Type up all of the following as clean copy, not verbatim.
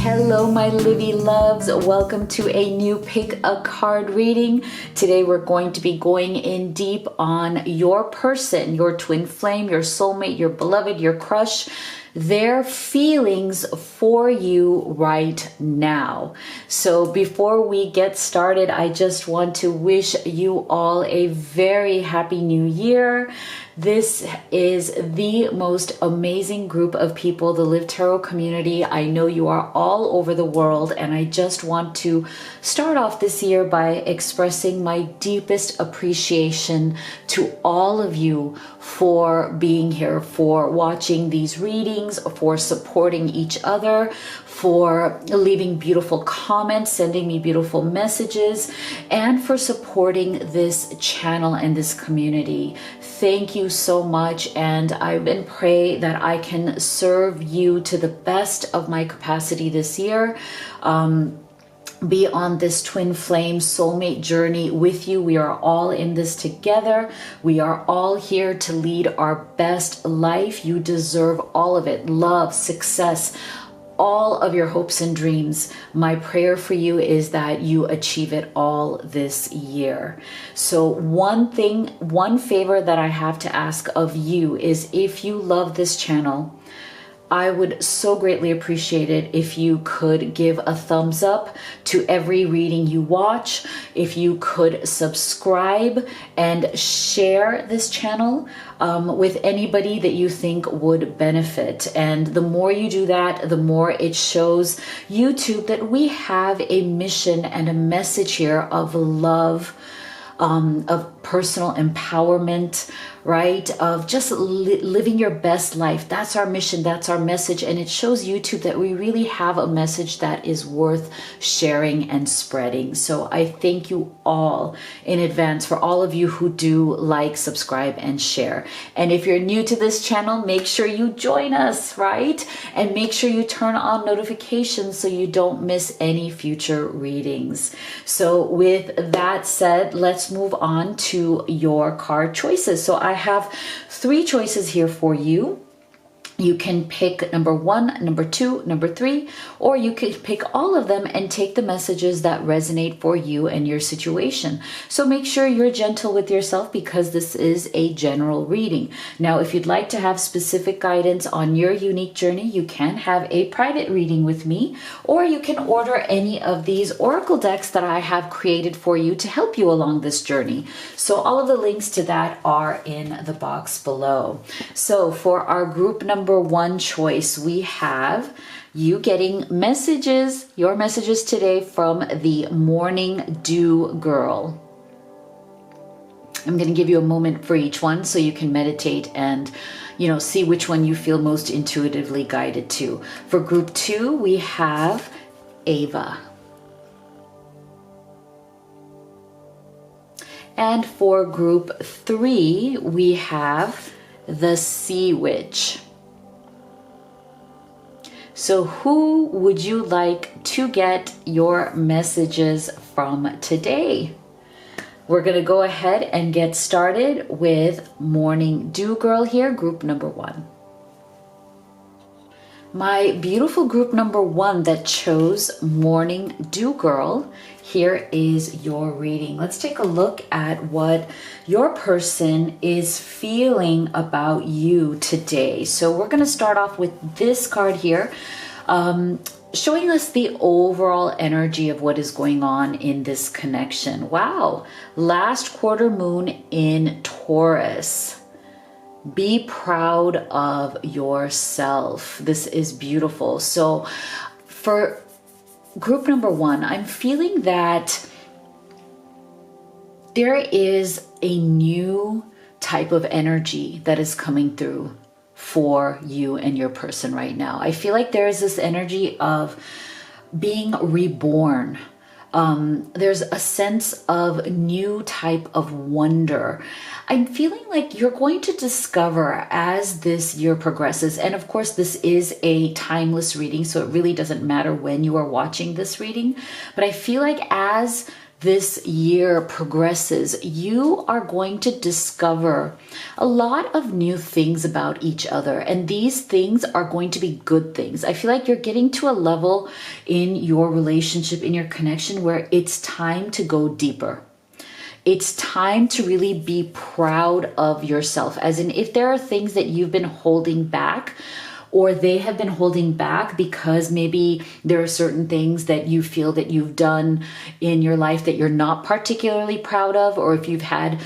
Hello, my Livy loves. Welcome to a new pick a card reading. Today we're going to be going in deep on your person, your twin flame, your soulmate, your beloved, your crush, their feelings for you right now. So before we get started, I just want to wish you all a very happy new year. This is the most amazing group of people, the Live Tarot community. I know you are all over the world, and I just want to start off this year by expressing my deepest appreciation to all of you for being here, for watching these readings, for supporting each other, for leaving beautiful comments, sending me beautiful messages, and for supporting this channel and this community. Thank you so much, and I pray that I can serve you to the best of my capacity this year. Be on this twin flame soulmate journey with you. We are all in this together. We are all here to lead our best life. You deserve all of it. Love, success, all of your hopes and dreams. My prayer for you is that you achieve it all this year. So one favor that I have to ask of you is, if you love this channel, I would so greatly appreciate it if you could give a thumbs up to every reading you watch, if you could subscribe and share this channel with anybody that you think would benefit. And the more you do that, the more it shows YouTube that we have a mission and a message here of love, of personal empowerment, right? Of just living your best life. That's our mission. That's our message. And it shows YouTube that we really have a message that is worth sharing and spreading. So I thank you all in advance for all of you who do like, subscribe, and share. And if you're new to this channel, make sure you join us, right? And make sure you turn on notifications so you don't miss any future readings. So with that said, let's move on to your card choices. So I have 3 choices here for you. You can pick number 1, number 2, number 3, or you could pick all of them and take the messages that resonate for you and your situation. So make sure you're gentle with yourself, because this is a general reading. Now, if you'd like to have specific guidance on your unique journey, you can have a private reading with me, or you can order any of these oracle decks that I have created for you to help you along this journey. So all of the links to that are in the box below. So for our group number 1 choice, we have you getting messages, your messages today from the Morning Dew Girl. I'm going to give you a moment for each one so you can meditate and, see which one you feel most intuitively guided to. For group 2, we have Ava. And for group 3, we have the Sea Witch. So who would you like to get your messages from today? We're going to go ahead and get started with Morning Dew Girl here, group number 1. My beautiful group number 1 that chose Morning Dew Girl, here is your reading. Let's take a look at what your person is feeling about you today. So we're going to start off with this card here, showing us the overall energy of what is going on in this connection. Wow. Last quarter moon in Taurus. Be proud of yourself. This is beautiful. So for group number 1, I'm feeling that there is a new type of energy that is coming through for you and your person right now. I feel like there is this energy of being reborn. There's a sense of new type of wonder. I'm feeling like you're going to discover as this year progresses, and of course this is a timeless reading, so it really doesn't matter when you are watching this reading, but I feel like as this year progresses, you are going to discover a lot of new things about each other. And these things are going to be good things. I feel like you're getting to a level in your relationship, in your connection, where it's time to go deeper. It's time to really be proud of yourself. As in, if there are things that you've been holding back, or they have been holding back because maybe there are certain things that you feel that you've done in your life that you're not particularly proud of, or if you've had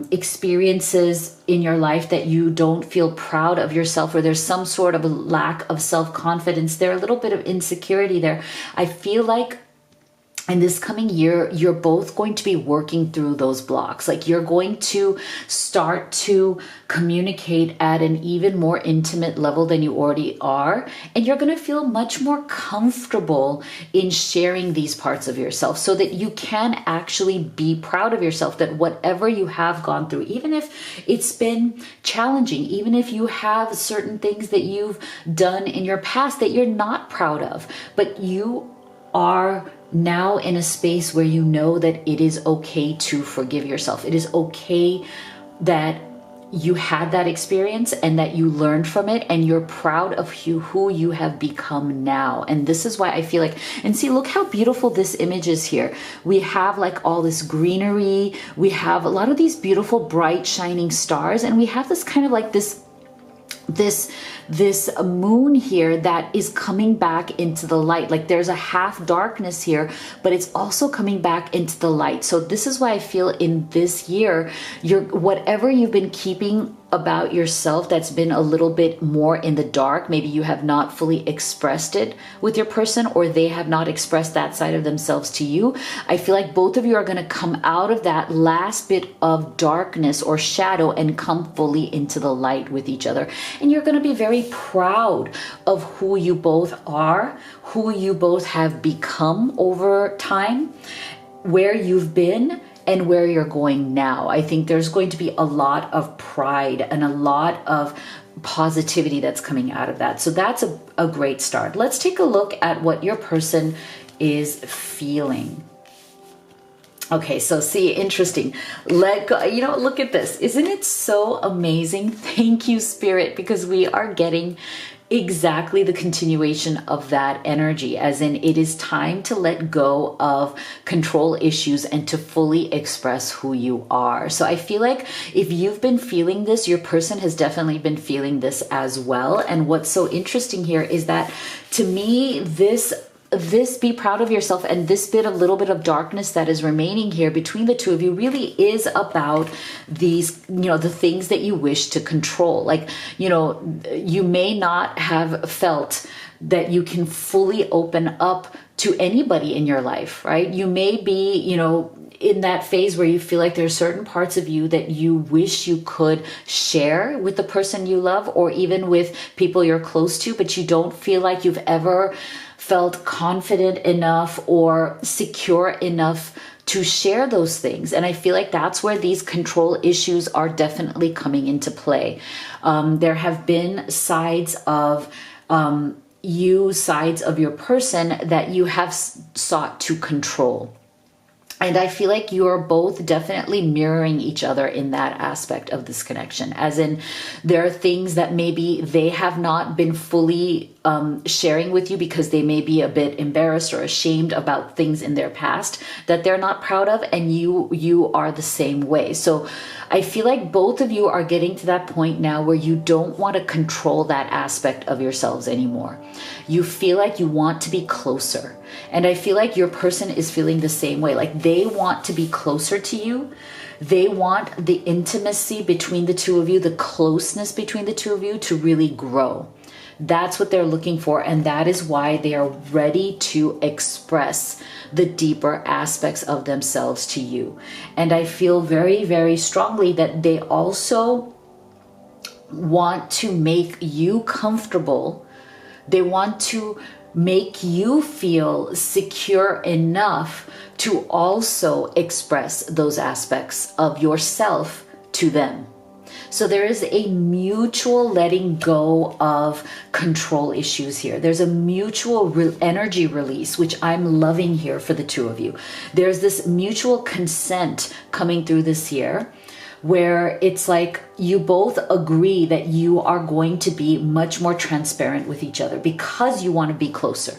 experiences in your life that you don't feel proud of yourself, or there's some sort of a lack of self-confidence there, a little bit of insecurity there. I feel like in this coming year, you're both going to be working through those blocks. Like, you're going to start to communicate at an even more intimate level than you already are. And you're going to feel much more comfortable in sharing these parts of yourself so that you can actually be proud of yourself, that whatever you have gone through, even if it's been challenging, even if you have certain things that you've done in your past that you're not proud of, but you are now in a space where you know that it is okay to forgive yourself. It is okay that you had that experience and that you learned from it, and you're proud of who you have become now. And this is why I feel like, and see, look how beautiful this image is here. We have like all this greenery, we have a lot of these beautiful bright shining stars, and we have this kind of like this moon here that is coming back into the light. Like, there's a half darkness here, but it's also coming back into the light. So this is why I feel in this year, whatever you've been keeping about yourself that's been a little bit more in the dark, maybe you have not fully expressed it with your person, or they have not expressed that side of themselves to you. I feel like both of you are going to come out of that last bit of darkness or shadow and come fully into the light with each other. And you're going to be very proud of who you both are, who you both have become over time, where you've been, and where you're going now. I think there's going to be a lot of pride and a lot of positivity that's coming out of that. So that's a great start. Let's take a look at what your person is feeling. Okay, so see, interesting. Let go, look at this. Isn't it so amazing? Thank you, Spirit, because we are getting exactly the continuation of that energy, as in, it is time to let go of control issues and to fully express who you are. So I feel like if you've been feeling this, your person has definitely been feeling this as well. And what's so interesting here is that, to me, this be proud of yourself and this little bit of darkness that is remaining here between the two of you really is about these, the things that you wish to control. Like, you may not have felt that you can fully open up to anybody in your life, right? You may be, in that phase where you feel like there's certain parts of you that you wish you could share with the person you love, or even with people you're close to, but you don't feel like you've ever felt confident enough or secure enough to share those things. And I feel like that's where these control issues are definitely coming into play. There have been sides of sides of your person that you have sought to control. And I feel like you're both definitely mirroring each other in that aspect of this connection. As in, there are things that maybe they have not been fully sharing with you because they may be a bit embarrassed or ashamed about things in their past that they're not proud of, and you are the same way. So I feel like both of you are getting to that point now where you don't want to control that aspect of yourselves anymore. You feel like you want to be closer. And I feel like your person is feeling the same way. Like, they want to be closer to you. They want the intimacy between the two of you, the closeness between the two of you to really grow. That's what they're looking for. And that is why they are ready to express the deeper aspects of themselves to you. And I feel very, very strongly that they also want to make you comfortable. They want to make you feel secure enough to also express those aspects of yourself to them. So there is a mutual letting go of control issues here. There's a mutual energy release, which I'm loving here for the two of you. There's this mutual consent coming through this year, where it's like you both agree that you are going to be much more transparent with each other because you want to be closer.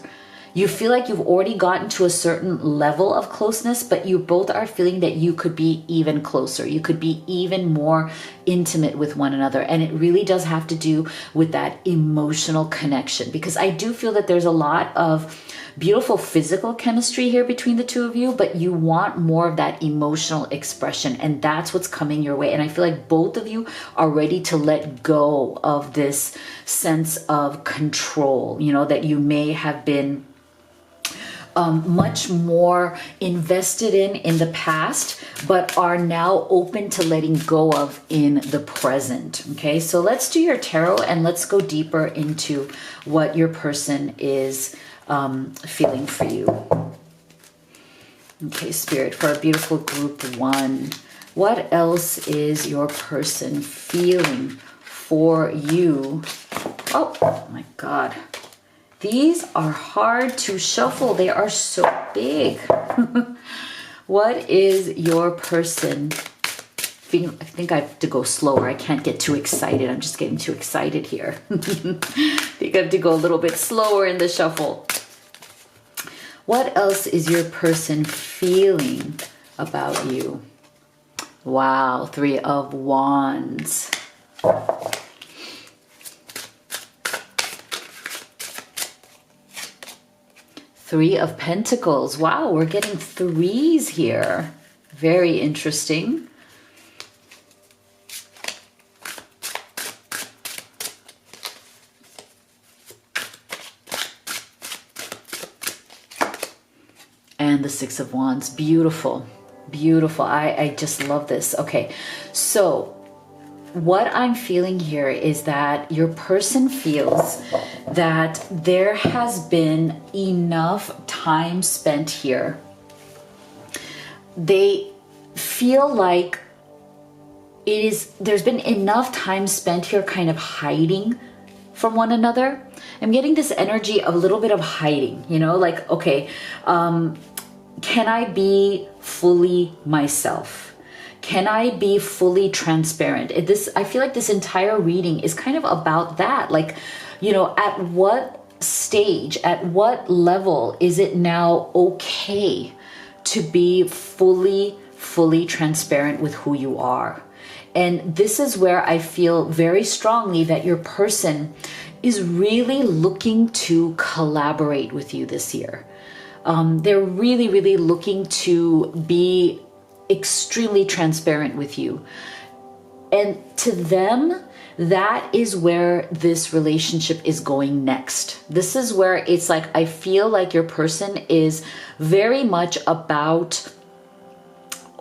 You feel like you've already gotten to a certain level of closeness, but you both are feeling that you could be even closer. You could be even more intimate with one another. And it really does have to do with that emotional connection, because I do feel that there's a lot of beautiful physical chemistry here between the two of you, but you want more of that emotional expression, and that's what's coming your way. And I feel like both of you are ready to let go of this sense of control, you know, that you may have been much more invested in the past, but are now open to letting go of in the present. Okay, so let's do your tarot and let's go deeper into what your person is feeling for you. Okay, Spirit, for a beautiful group one, what else is your person feeling for you? Oh my God. These are hard to shuffle. They are so big. What is your person feeling? I think I have to go slower. I can't get too excited. I'm just getting too excited here. I think I have to go a little bit slower in the shuffle. What else is your person feeling about you? Wow, 3 of Wands. Three of Pentacles. Wow, we're getting threes here. Very interesting. And the 6 of Wands. Beautiful. Beautiful. I just love this. Okay, so what I'm feeling here is that your person feels that there has been enough time spent here. They feel like there's been enough time spent here kind of hiding from one another. I'm getting this energy of a little bit of hiding, you know, like, okay, can I be fully myself? Can I be fully transparent? I feel like this entire reading is kind of about that. Like, you know, at what stage, at what level is it now okay to be fully transparent with who you are? And this is where I feel very strongly that your person is really looking to collaborate with you this year. They're really looking to be extremely transparent with you. And to them, that is where this relationship is going next. This is where it's like, I feel like your person is very much about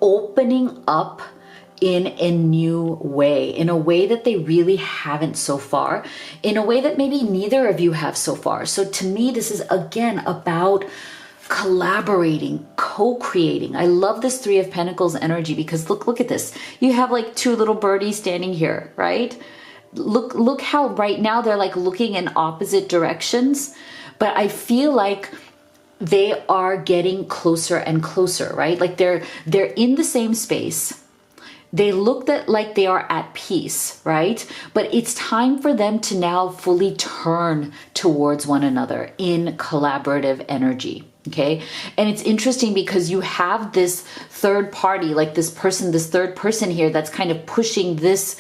opening up in a new way, in a way that they really haven't so far, in a way that maybe neither of you have so far. So to me, this is again about collaborating, co-creating. I love this 3 of Pentacles energy because look at this. You have like 2 little birdies standing here, right? Look how right now they're like looking in opposite directions, but I feel like they are getting closer and closer, right? Like they're in the same space. They look like they are at peace, right? But it's time for them to now fully turn towards one another in collaborative energy. Okay. And it's interesting because you have this third party, like this third person here that's kind of pushing this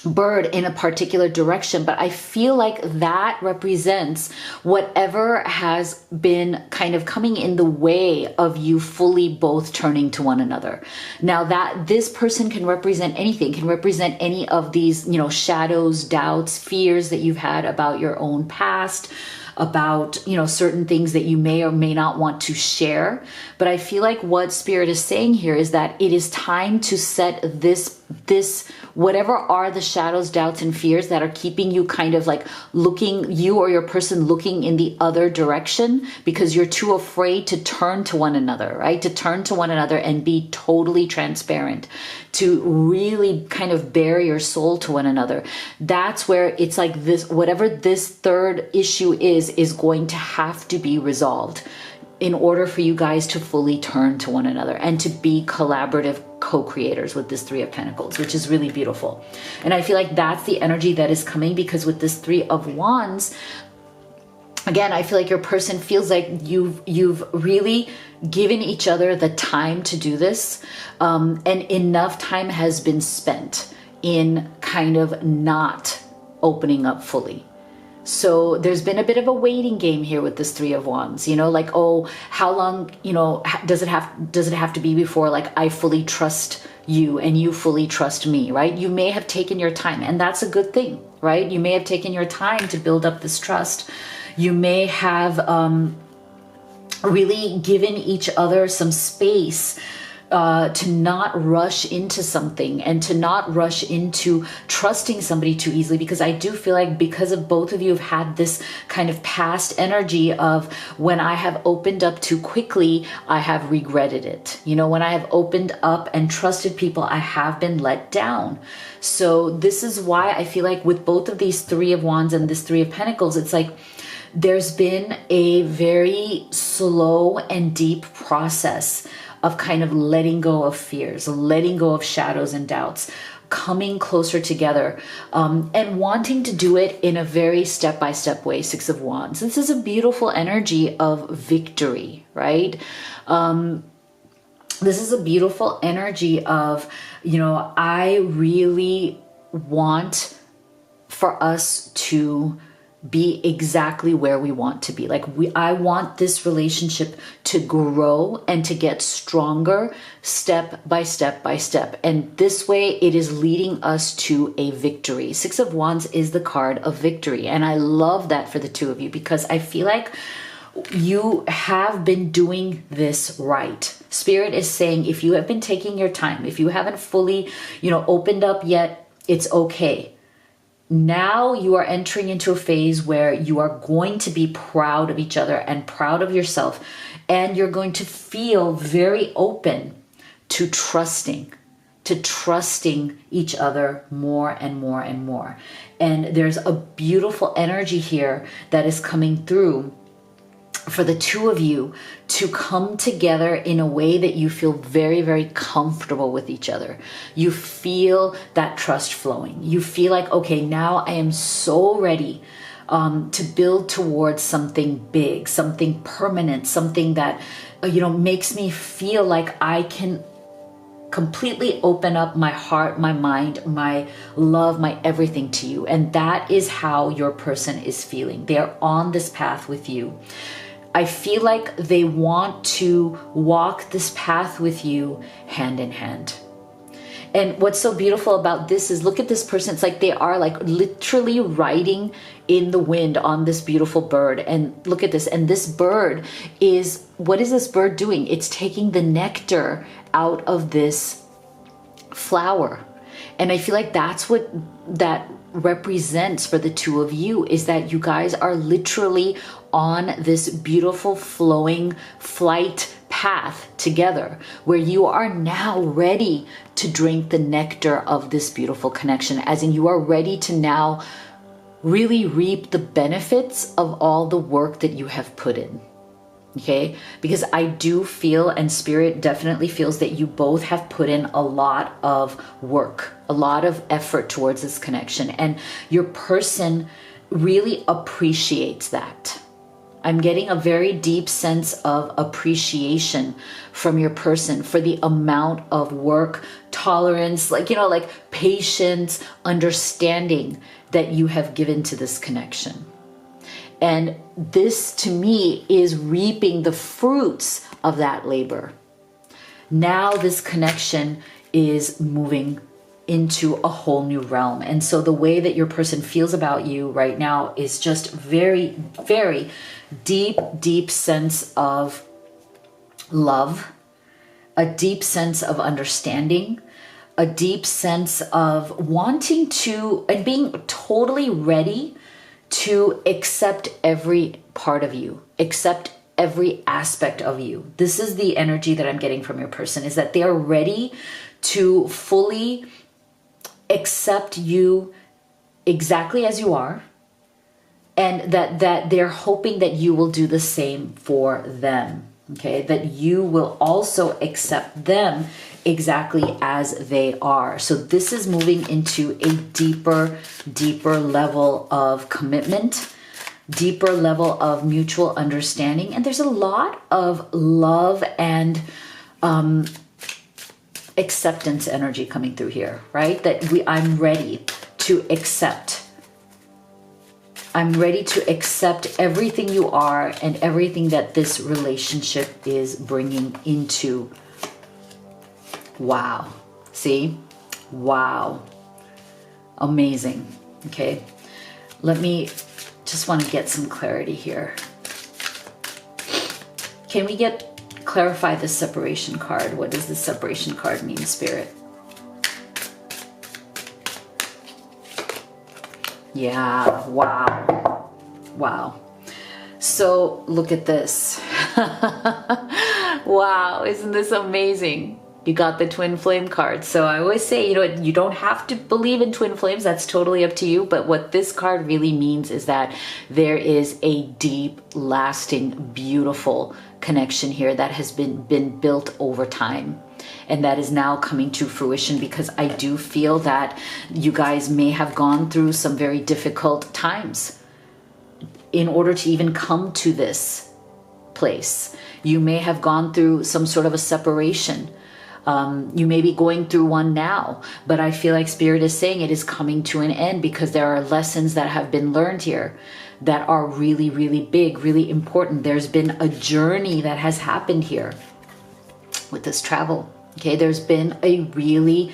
bird in a particular direction. But I feel like that represents whatever has been kind of coming in the way of you fully both turning to one another. Now that this person can represent anything, can represent any of these, you know, shadows, doubts, fears that you've had about your own past, about, you know, certain things that you may or may not want to share. But I feel like what Spirit is saying here is that it is time to set this whatever are the shadows, doubts, and fears that are keeping you kind of like looking, you or your person looking in the other direction because you're too afraid to turn to one another, right? To turn to one another and be totally transparent, to really kind of bare your soul to one another. That's where it's like this, whatever this third issue is going to have to be resolved in order for you guys to fully turn to one another and to be collaborative co-creators with this Three of Pentacles, which is really beautiful. And I feel like that's the energy that is coming, because with this Three of Wands, again, I feel like your person feels like you've really given each other the time to do this, and enough time has been spent in kind of not opening up fully. So there's been a bit of a waiting game here with this Three of Wands, you know, like, oh, how long, you know, does it have to be before like I fully trust you and you fully trust me, right? You may have taken your time, and that's a good thing, right? You may have taken your time to build up this trust. You may have really given each other some space to not rush into something and to not rush into trusting somebody too easily, because I do feel like because of both of you have had this kind of past energy of when I have opened up too quickly, I have regretted it. You know, when I have opened up and trusted people, I have been let down. So this is why I feel like with both of these Three of Wands and this Three of Pentacles, it's like there's been a very slow and deep process of kind of letting go of fears, letting go of shadows and doubts, coming closer together, and wanting to do it in a very step-by-step way. Six of Wands. This is a beautiful energy of victory, right? This is a beautiful energy of, you know, I really want for us to be exactly where we want to be. Like I want this relationship to grow and to get stronger step by step by step. And this way it is leading us to a victory. Six of Wands is the card of victory. And I love that for the two of you, because I feel like you have been doing this right. Spirit is saying, if you have been taking your time, if you haven't fully, you know, opened up yet, it's okay. Now you are entering into a phase where you are going to be proud of each other and proud of yourself. And you're going to feel very open to trusting each other more and more and more. And there's a beautiful energy here that is coming through for the two of you to come together in a way that you feel very, very comfortable with each other. You feel that trust flowing. You feel like, okay, now I am so ready to build towards something big, something permanent, something that, you know, makes me feel like I can completely open up my heart, my mind, my love, my everything to you. And that is how your person is feeling. They are on this path with you. I feel like they want to walk this path with you hand in hand. And what's so beautiful about this is, look at this person. It's like they are like literally riding in the wind on this beautiful bird. And look at this. And this bird is, what is this bird doing? It's taking the nectar out of this flower. And I feel like that's what that represents for the two of you, is that you guys are literally on this beautiful flowing flight path together, where you are now ready to drink the nectar of this beautiful connection, as in you are ready to now really reap the benefits of all the work that you have put in. Okay, because I do feel, and Spirit definitely feels, that you both have put in a lot of work, a lot of effort towards this connection, and your person really appreciates that. I'm getting a very deep sense of appreciation from your person for the amount of work, tolerance, like, you know, like patience, understanding that you have given to this connection. And this, to me, is reaping the fruits of that labor. Now this connection is moving into a whole new realm. And so the way that your person feels about you right now is just very, very deep, deep sense of love, a deep sense of understanding, a deep sense of wanting to and being totally ready to accept every part of you, accept every aspect of you. This is the energy that I'm getting from your person, is that they are ready to fully accept you exactly as you are, and that they're hoping that you will do the same for them. Okay, that you will also accept them exactly as they are. So this is moving into a deeper, deeper level of commitment, deeper level of mutual understanding. And there's a lot of love and acceptance energy coming through here, right? I'm ready to accept. I'm ready to accept everything you are and everything that this relationship is bringing into. Wow. See? Wow. Amazing. Okay. Let me just want to get some clarity here. Can we clarify the separation card? What does the separation card mean, Spirit? Yeah, wow. Wow. So look at this. Wow, isn't this amazing? You got the twin flame card. So I always say, you don't have to believe in twin flames. That's totally up to you. But what this card really means is that there is a deep, lasting, beautiful connection here that has been built over time. And that is now coming to fruition, because I do feel that you guys may have gone through some very difficult times in order to even come to this place. You may have gone through some sort of a separation. You may be going through one now, but I feel like Spirit is saying it is coming to an end, because there are lessons that have been learned here that are really, really big, really important. There's been a journey that has happened here with this travel. Okay, there's been a really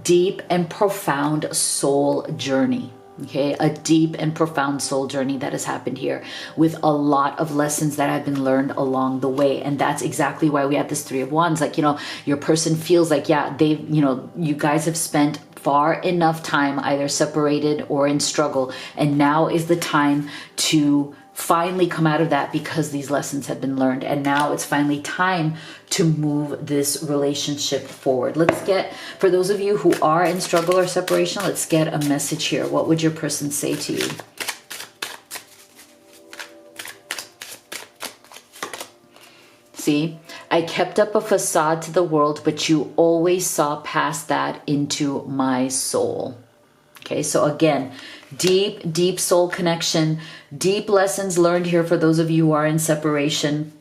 deep and profound soul journey. Okay, a deep and profound soul journey that has happened here, with a lot of lessons that have been learned along the way. And that's exactly why we have this Three of Wands. Like, your person feels like, yeah, you guys have spent far enough time either separated or in struggle, and now is the time to finally come out of that, because these lessons have been learned, and now it's finally time to move this relationship forward. Let's get, for those of you who are in struggle or separation, let's get a message here. What would your person say to you? See, I kept up a facade to the world, but you always saw past that into my soul. Okay, so again, deep, deep soul connection, deep lessons learned here for those of you who are in separation.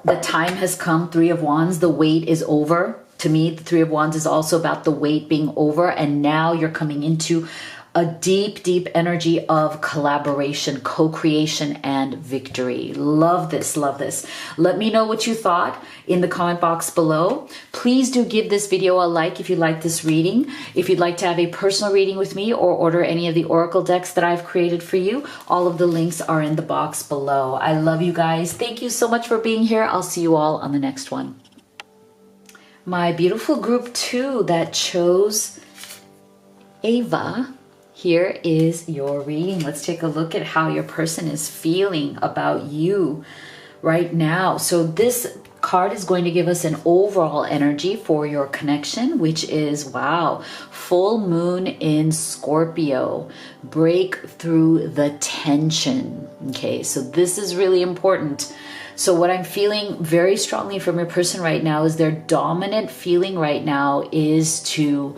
The time has come. Three of Wands, the wait is over. To me, the Three of Wands is also about the wait being over, and now you're coming into a deep, deep energy of collaboration, co-creation, and victory. Love this, love this. Let me know what you thought in the comment box below. Please do give this video a like if you like this reading. If you'd like to have a personal reading with me or order any of the oracle decks that I've created for you, all of the links are in the box below. I love you guys. Thank you so much for being here. I'll see you all on the next one. My beautiful group 2 that chose Ava, here is your reading. Let's take a look at how your person is feeling about you right now. So this card is going to give us an overall energy for your connection, which is, wow, full moon in Scorpio. Break through the tension. Okay, so this is really important. So what I'm feeling very strongly from your person right now is their dominant feeling right now is to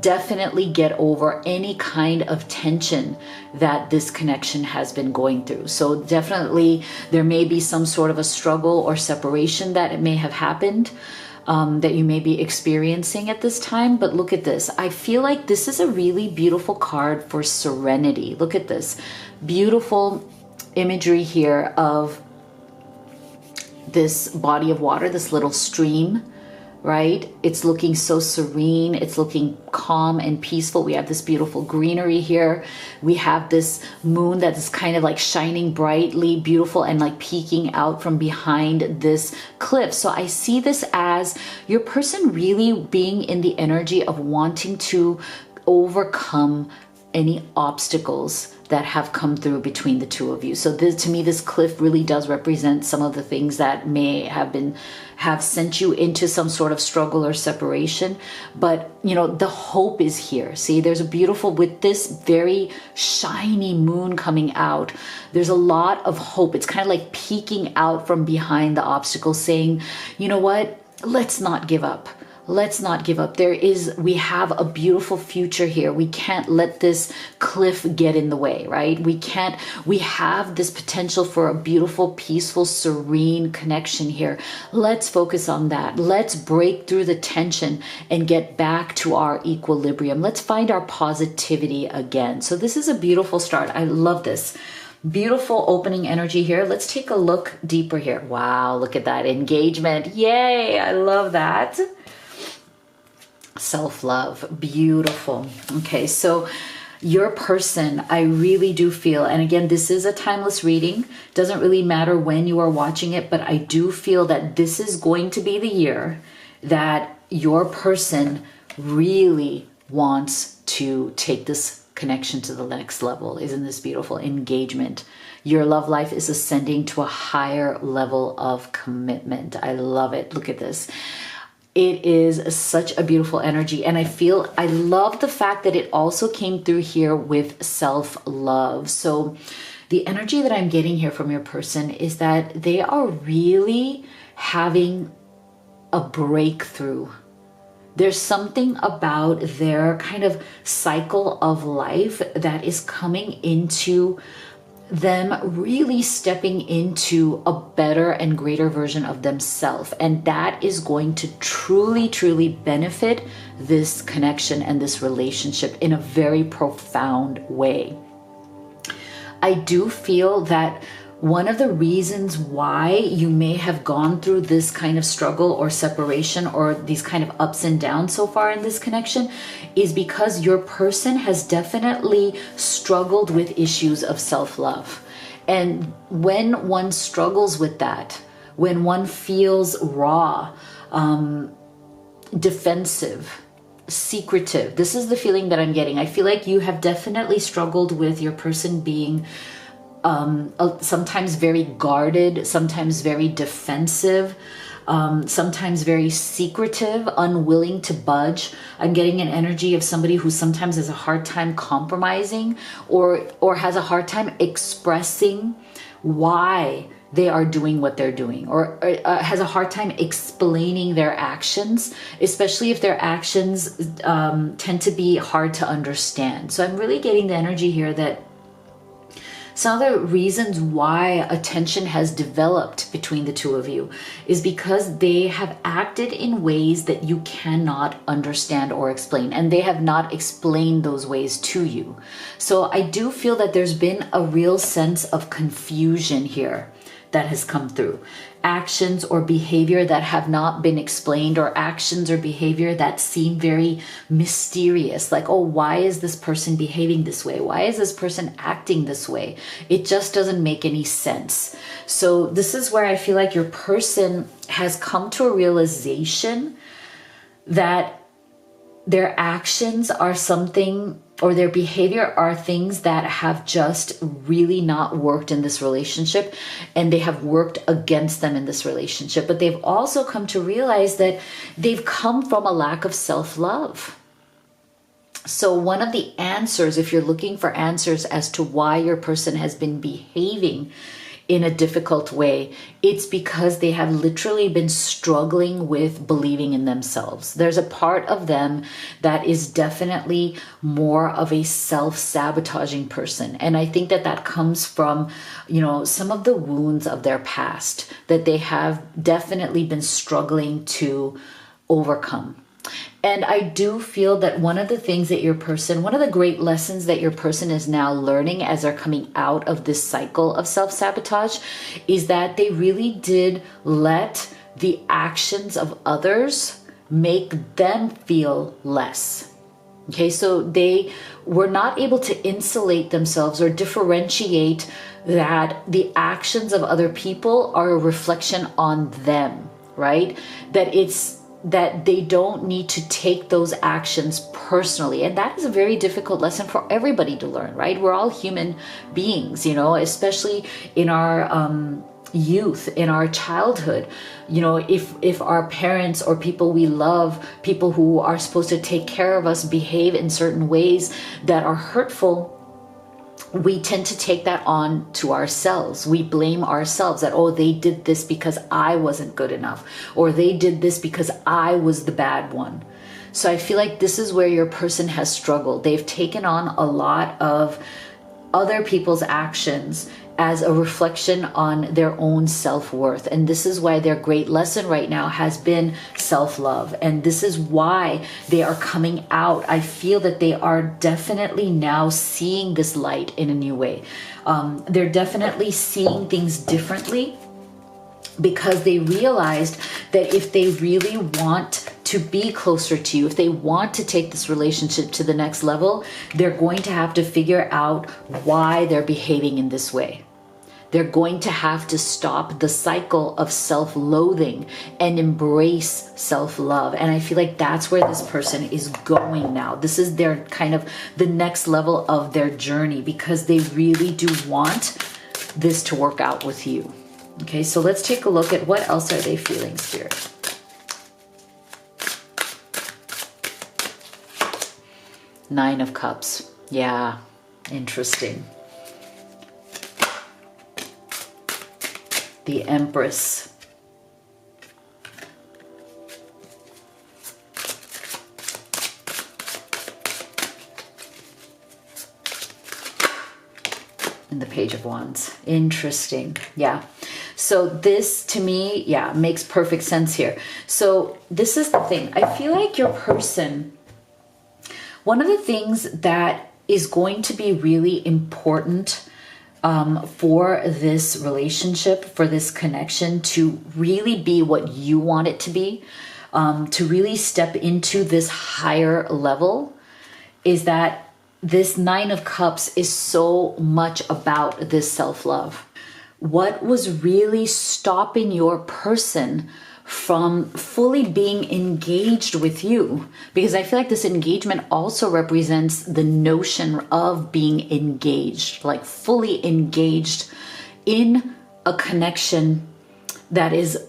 definitely get over any kind of tension that this connection has been going through. So definitely there may be some sort of a struggle or separation that it may have happened, that you may be experiencing at this time. But look at this. I feel like this is a really beautiful card for serenity. Look at this beautiful imagery here of this body of water, this little stream right? It's looking so serene. It's looking calm and peaceful. We have this beautiful greenery here. We have this moon that is kind of like shining brightly, beautiful, and like peeking out from behind this cliff. So I see this as your person really being in the energy of wanting to overcome any obstacles that have come through between the two of you. So this, to me, this cliff really does represent some of the things that may have sent you into some sort of struggle or separation. But you know, the hope is here. See, there's a beautiful, with this very shiny moon coming out, there's a lot of hope. It's kind of like peeking out from behind the obstacle, saying, you know what, let's not give up. Let's not give up. We have a beautiful future here. We can't let this cliff get in the way, right? We have this potential for a beautiful, peaceful, serene connection here. Let's focus on that. Let's break through the tension and get back to our equilibrium. Let's find our positivity again. So this is a beautiful start. I love this. Beautiful opening energy here. Let's take a look deeper here. Wow, look at that engagement. Yay, I love that. Self-love, beautiful. Okay, so your person, I really do feel, and again, this is a timeless reading, doesn't really matter when you are watching it, but I do feel that this is going to be the year that your person really wants to take this connection to the next level. Isn't this beautiful? Engagement. Your love life is ascending to a higher level of commitment. I love it. Look at this. It is such a beautiful energy. And I love the fact that it also came through here with self-love. So the energy that I'm getting here from your person is that they are really having a breakthrough. There's something about their kind of cycle of life that is coming into them really stepping into a better and greater version of themselves. And that is going to truly, truly benefit this connection and this relationship in a very profound way. I do feel that one of the reasons why you may have gone through this kind of struggle or separation or these kind of ups and downs so far in this connection is because your person has definitely struggled with issues of self-love. And when one struggles with that, when one feels raw, defensive, secretive, this is the feeling that I'm getting. I feel like you have definitely struggled with your person being sometimes very guarded, sometimes very defensive, sometimes very secretive, unwilling to budge. I'm getting an energy of somebody who sometimes has a hard time compromising or has a hard time expressing why they are doing what they're doing, or has a hard time explaining their actions, especially if their actions tend to be hard to understand. So I'm really getting the energy here that some of the reasons why a tension has developed between the two of you is because they have acted in ways that you cannot understand or explain, and they have not explained those ways to you. So I do feel that there's been a real sense of confusion here that has come through. Actions or behavior that have not been explained, or actions or behavior that seem very mysterious. Like, oh, why is this person behaving this way? Why is this person acting this way? It just doesn't make any sense. So this is where I feel like your person has come to a realization that their actions are something, or their behavior are things that have just really not worked in this relationship, and they have worked against them in this relationship. But they've also come to realize that they've come from a lack of self-love. So one of the answers, if you're looking for answers as to why your person has been behaving in a difficult way, it's because they have literally been struggling with believing in themselves. There's a part of them that is definitely more of a self-sabotaging person. And I think that that comes from, some of the wounds of their past that they have definitely been struggling to overcome. And I do feel that one of the great lessons that your person is now learning as they're coming out of this cycle of self-sabotage is that they really did let the actions of others make them feel less. Okay, so they were not able to insulate themselves or differentiate that the actions of other people are a reflection on them, right? That they don't need to take those actions personally. And that is a very difficult lesson for everybody to learn, right? We're all human beings, especially in our youth, in our childhood. If our parents or people we love, people who are supposed to take care of us, behave in certain ways that are hurtful, we tend to take that on to ourselves. We blame ourselves that, oh, they did this because I wasn't good enough, or they did this because I was the bad one. So I feel like this is where your person has struggled. They've taken on a lot of other people's actions as a reflection on their own self-worth. And this is why their great lesson right now has been self-love. And this is why they are coming out. I feel that they are definitely now seeing this light in a new way. They're definitely seeing things differently, because they realized that if they really want to be closer to you, if they want to take this relationship to the next level, they're going to have to figure out why they're behaving in this way. They're going to have to stop the cycle of self-loathing and embrace self-love. And I feel like that's where this person is going now. This is their kind of the next level of their journey, because they really do want this to work out with you. Okay, so let's take a look at what else are they feeling, Spirit. Nine of Cups. Yeah, interesting. The Empress. And the Page of Wands. Interesting. Yeah. So this to me, yeah, makes perfect sense here. So this is the thing. I feel like your person, one of the things that is going to be really important for this relationship, for this connection to really be what you want it to be, to really step into this higher level, is that this Nine of Cups is so much about this self-love. What was really stopping your person from fully being engaged with you? Because I feel like this engagement also represents the notion of being engaged, like fully engaged in a connection that is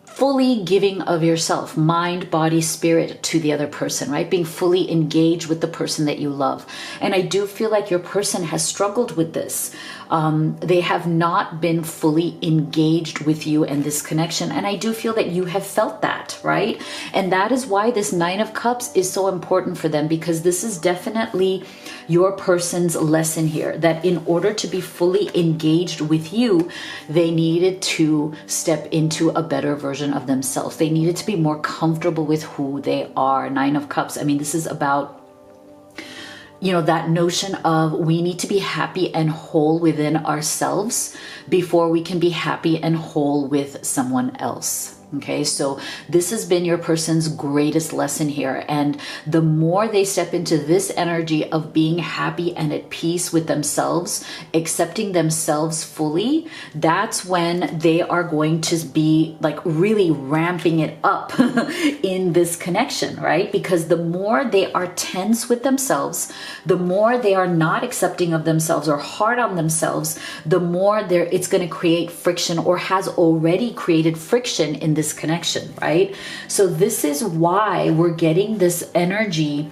fully giving of yourself, mind, body, spirit, to the other person, right? Being fully engaged with the person that you love. And I do feel like your person has struggled with this. They have not been fully engaged with you and this connection. And I do feel that you have felt that, right? And that is why this Nine of Cups is so important for them, because this is definitely your person's lesson here, that in order to be fully engaged with you, they needed to step into a better version of themselves. They needed to be more comfortable with who they are. Nine of Cups. I mean, this is about, that notion of we need to be happy and whole within ourselves before we can be happy and whole with someone else. Okay, so this has been your person's greatest lesson here. And the more they step into this energy of being happy and at peace with themselves, accepting themselves fully, that's when they are going to be like really ramping it up in this connection, right? Because the more they are tense with themselves, the more they are not accepting of themselves or hard on themselves, the more it's going to create friction, or has already created friction in this connection, right? So this is why we're getting this energy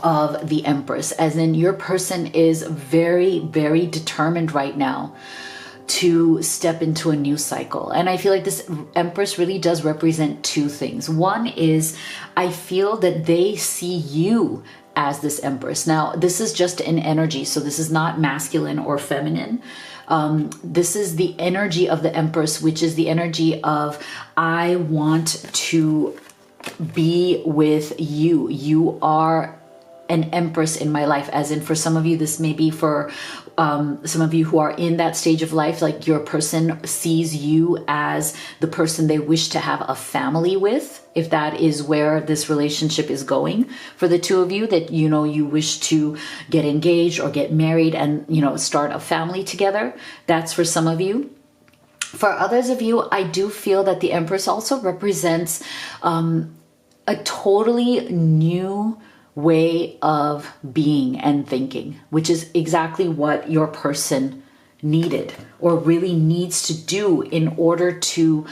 of the Empress, as in your person is very, very determined right now to step into a new cycle. And I feel like this Empress really does represent two things. One is, I feel that they see you as this Empress. Now, this is just an energy, so this is not masculine or feminine. This is the energy of the Empress, which is the energy of, I want to be with you. You are an empress in my life, as in for some of you, this may be for some of you who are in that stage of life, like your person sees you as the person they wish to have a family with, if that is where this relationship is going. For the two of you that, you know, you wish to get engaged or get married and, you know, start a family together, that's for some of you. For others of you, I do feel that the Empress also represents a totally new way of being and thinking, which is exactly what your person needed or really needs to do in order to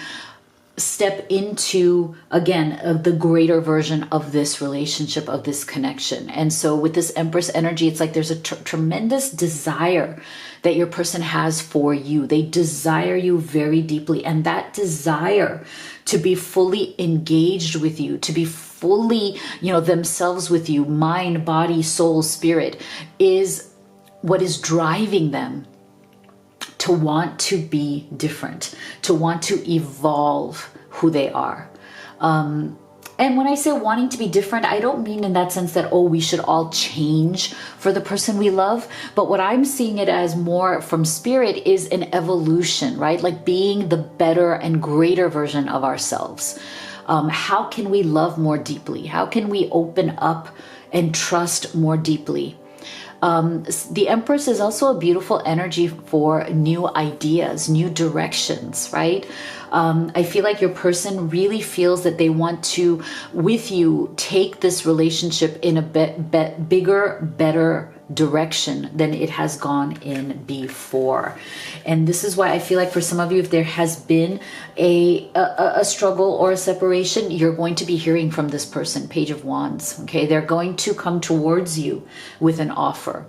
step into, again, the greater version of this relationship, of this connection. And so with this Empress energy, it's like there's a tremendous desire that your person has for you. They desire you very deeply. And that desire to be fully engaged with you, to be fully, you know, themselves with you, mind, body, soul, spirit, is what is driving them to want to be different, to want to evolve who they are. And when I say wanting to be different, I don't mean in that sense that, oh, we should all change for the person we love. But what I'm seeing it as more from spirit is an evolution, right? Like being the better and greater version of ourselves. How can we love more deeply? How can we open up and trust more deeply? The Empress is also a beautiful energy for new ideas, new directions, right? I feel like your person really feels that they want to, with you, take this relationship in a bigger, better direction than it has gone in before. And this is why I feel like for some of you, if there has been a struggle or a separation, you're going to be hearing from this person. Page of Wands, okay? They're going to come towards you with an offer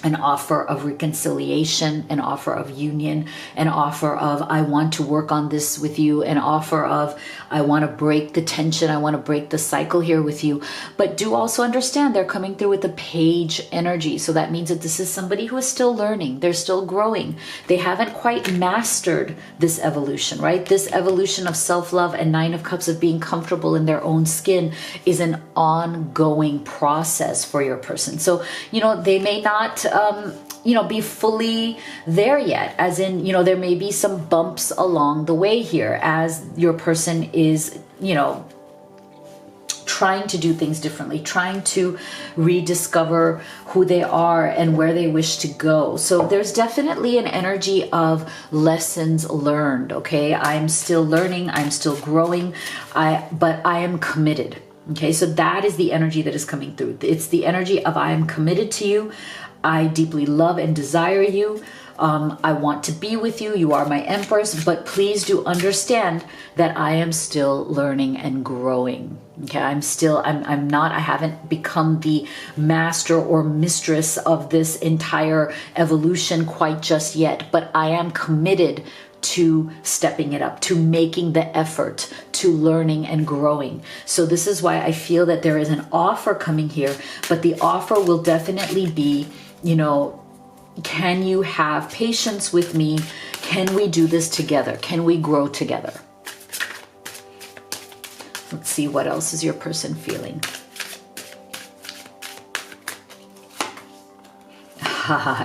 of reconciliation, an offer of union, an offer of, I want to work on this with you, an offer of, I want to break the tension, I want to break the cycle here with you. But do also understand they're coming through with the Page energy. So that means that this is somebody who is still learning. They're still growing. They haven't quite mastered this evolution, right? This evolution of self-love and Nine of Cups, of being comfortable in their own skin, is an ongoing process for your person. So, you know, they may not be fully there yet, as in, you know, there may be some bumps along the way here as your person is, you know, trying to do things differently, trying to rediscover who they are and where they wish to go. So there's definitely an energy of lessons learned, okay? I'm still learning, I'm still growing, but I am committed. Okay, so that is the energy that is coming through. It's the energy of, I am committed to you. I deeply love and desire you. I want to be with you. You are my Empress, but please do understand that I am still learning and growing. Okay, I haven't become the master or mistress of this entire evolution quite just yet, but I am committed to stepping it up, to making the effort, to learning and growing. So this is why I feel that there is an offer coming here, but the offer will definitely be, you know, can you have patience with me? Can we do this together? Can we grow together? Let's see, what else is your person feeling?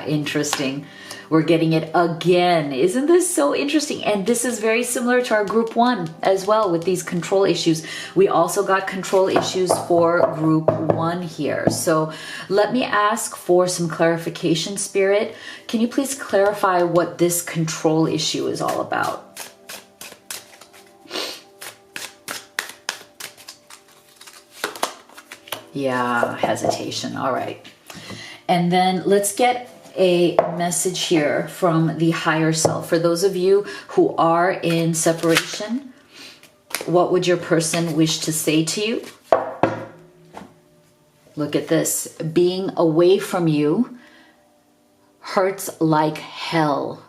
Interesting. We're getting it again. Isn't this so interesting? And this is very similar to our group one as well with these control issues. We also got control issues for group one here. So let me ask for some clarification, Spirit. Can you please clarify what this control issue is all about? Yeah, hesitation. All right. And then let's get a message here from the higher self. For those of you who are in separation, what would your person wish to say to you? Look at this. Being away from you hurts like hell.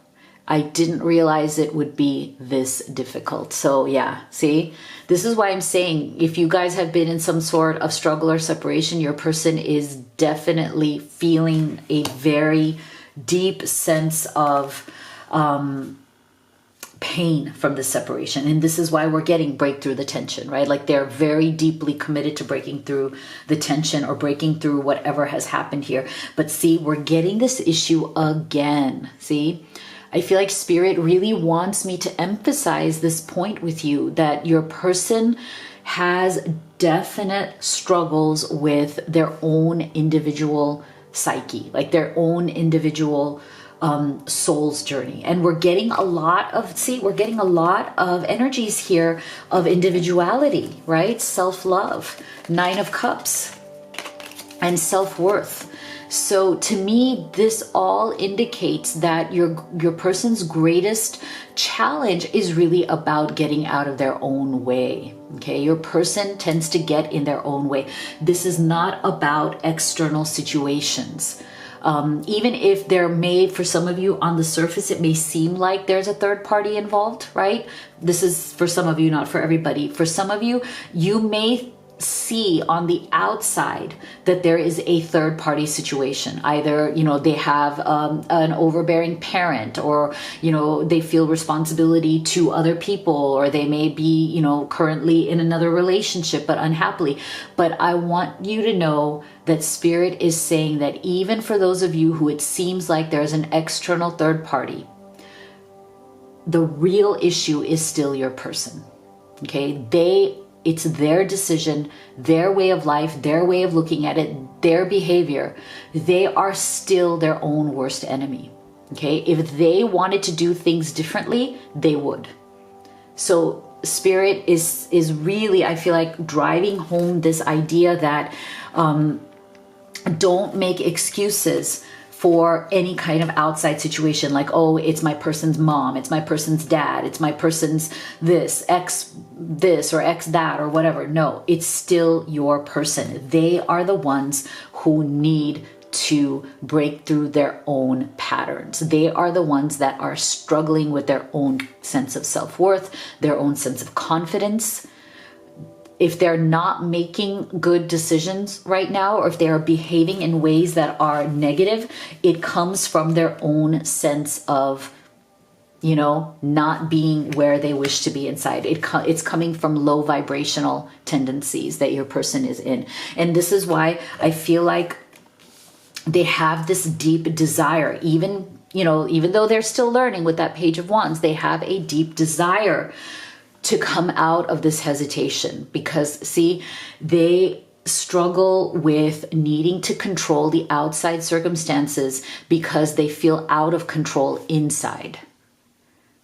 I didn't realize it would be this difficult. So yeah, see, this is why I'm saying if you guys have been in some sort of struggle or separation, your person is definitely feeling a very deep sense of pain from the separation. And this is why we're getting break through the tension, right? Like they're very deeply committed to breaking through the tension or breaking through whatever has happened here. But see, we're getting this issue again. See, I feel like Spirit really wants me to emphasize this point with you, that your person has definite struggles with their own individual psyche, like their own individual soul's journey. And we're getting a lot of, we're getting a lot of energies here of individuality, right? Self-love, 9 of Cups, and self-worth. So to me, this all indicates that your person's greatest challenge is really about getting out of their own way. Okay, your person tends to get in their own way. This is not about external situations. Even if they're made, for some of you on the surface, it may seem like there's a third party involved, right? This is for some of you, not for everybody. For some of you, you may see on the outside that there is a third party situation. Either, you know, they have an overbearing parent, or, you know, they feel responsibility to other people, or they may be, you know, currently in another relationship but unhappily. But I want you to know that Spirit is saying that even for those of you who it seems like there's an external third party, the real issue is still your person. Okay, it's their decision, their way of life, their way of looking at it, their behavior. They are still their own worst enemy. Okay, if they wanted to do things differently, they would. So Spirit is really, I feel like, driving home this idea that don't make excuses for any kind of outside situation, like, oh, it's my person's mom, it's my person's dad, it's my person's this or ex that or whatever. No, it's still your person. They are the ones who need to break through their own patterns. They are the ones that are struggling with their own sense of self-worth, their own sense of confidence. If they're not making good decisions right now, or if they are behaving in ways that are negative, it comes from their own sense of, you know, not being where they wish to be inside. It's coming from low vibrational tendencies that your person is in. And this is why I feel like they have this deep desire, even, you know, even though they're still learning with that Page of Wands, they have a deep desire to come out of this hesitation, because see, they struggle with needing to control the outside circumstances because they feel out of control inside.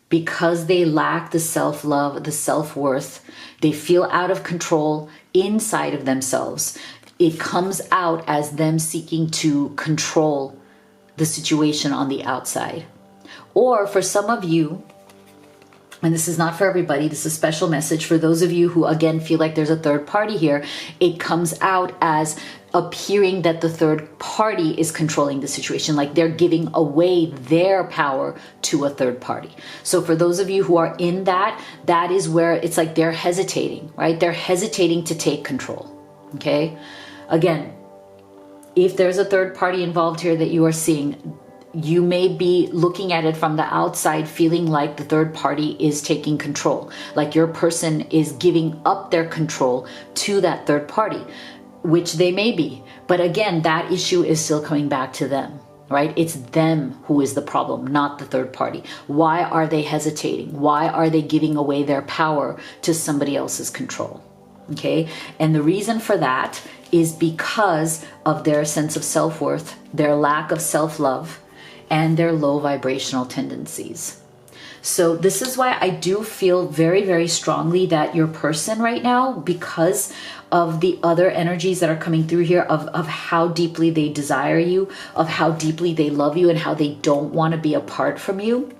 Because they lack the self-love, the self-worth, they feel out of control inside of themselves. It comes out as them seeking to control the situation on the outside. Or for some of you, and this is not for everybody, this is a special message for those of you who, again, feel like there's a third party here. It comes out as appearing that the third party is controlling the situation, like they're giving away their power to a third party. So for those of you who are in that is where it's like they're hesitating, right? They're hesitating to take control, okay? Again, if there's a third party involved here that you are seeing, you may be looking at it from the outside, feeling like the third party is taking control, like your person is giving up their control to that third party, which they may be. But again, that issue is still coming back to them, right? It's them who is the problem, not the third party. Why are they hesitating? Why are they giving away their power to somebody else's control? Okay, and the reason for that is because of their sense of self-worth, their lack of self-love, and their low vibrational tendencies. So this is why I do feel very, very strongly that your person right now, because of the other energies that are coming through here, of how deeply they desire you, of how deeply they love you, and how they don't want to be apart from you,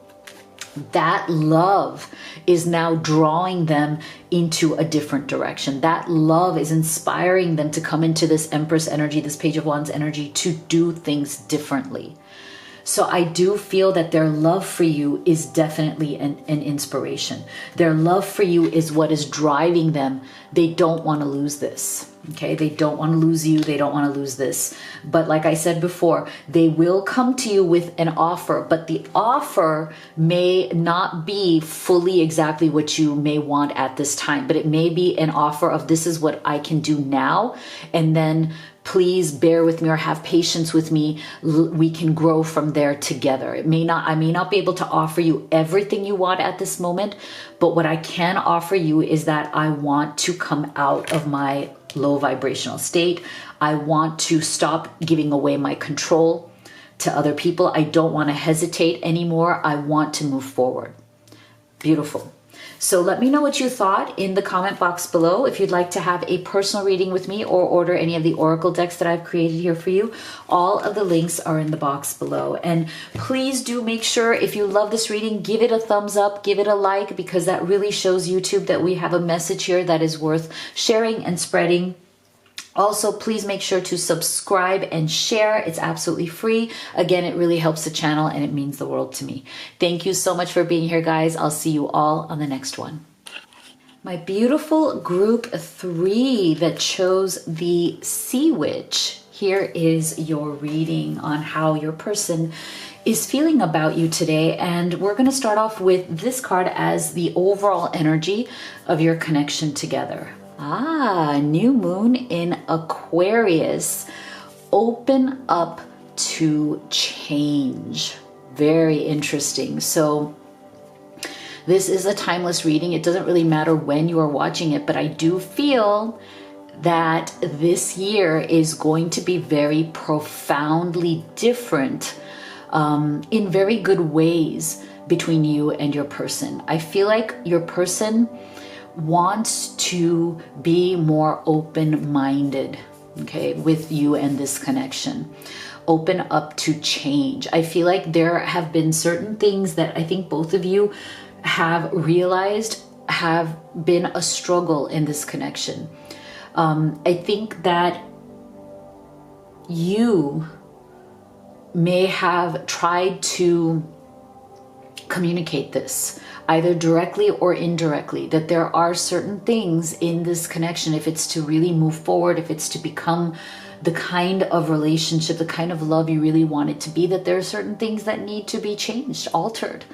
that love is now drawing them into a different direction. That love is inspiring them to come into this Empress energy, this Page of Wands energy, to do things differently. So I do feel that their love for you is definitely an inspiration. Their love for you is what is driving them. They don't want to lose this. Okay, they don't want to lose you. They don't want to lose this. But like I said before, they will come to you with an offer, but the offer may not be fully exactly what you may want at this time, but it may be an offer of this is what I can do now. And then please bear with me or have patience with me. We can grow from there together. I may not be able to offer you everything you want at this moment, but what I can offer you is that I want to come out of my low vibrational state. I want to stop giving away my control to other people. I don't want to hesitate anymore. I want to move forward. Beautiful. So let me know what you thought in the comment box below. If you'd like to have a personal reading with me or order any of the oracle decks that I've created here for you, all of the links are in the box below. And please do make sure, if you love this reading, give it a thumbs up, give it a like, because that really shows YouTube that we have a message here that is worth sharing and spreading. Also, please make sure to subscribe and share. It's absolutely free. Again, it really helps the channel and it means the world to me. Thank you so much for being here, guys. I'll see you all on the next one. My beautiful group 3 that chose the Sea Witch. Here is your reading on how your person is feeling about you today. And we're going to start off with this card as the overall energy of your connection together. New moon in Aquarius. Open up to change. Very interesting. So this is a timeless reading. It doesn't really matter when you are watching it, but I do feel that this year is going to be very profoundly different in very good ways between you and your person. I feel like your person wants to be more open-minded, okay, with you and this connection. Open up to change. I feel like there have been certain things that I think both of you have realized have been a struggle in this connection. I think that you may have tried to communicate this either directly or indirectly, that there are certain things in this connection, if it's to really move forward, if it's to become the kind of relationship, the kind of love you really want it to be, that there are certain things that need to be changed, altered.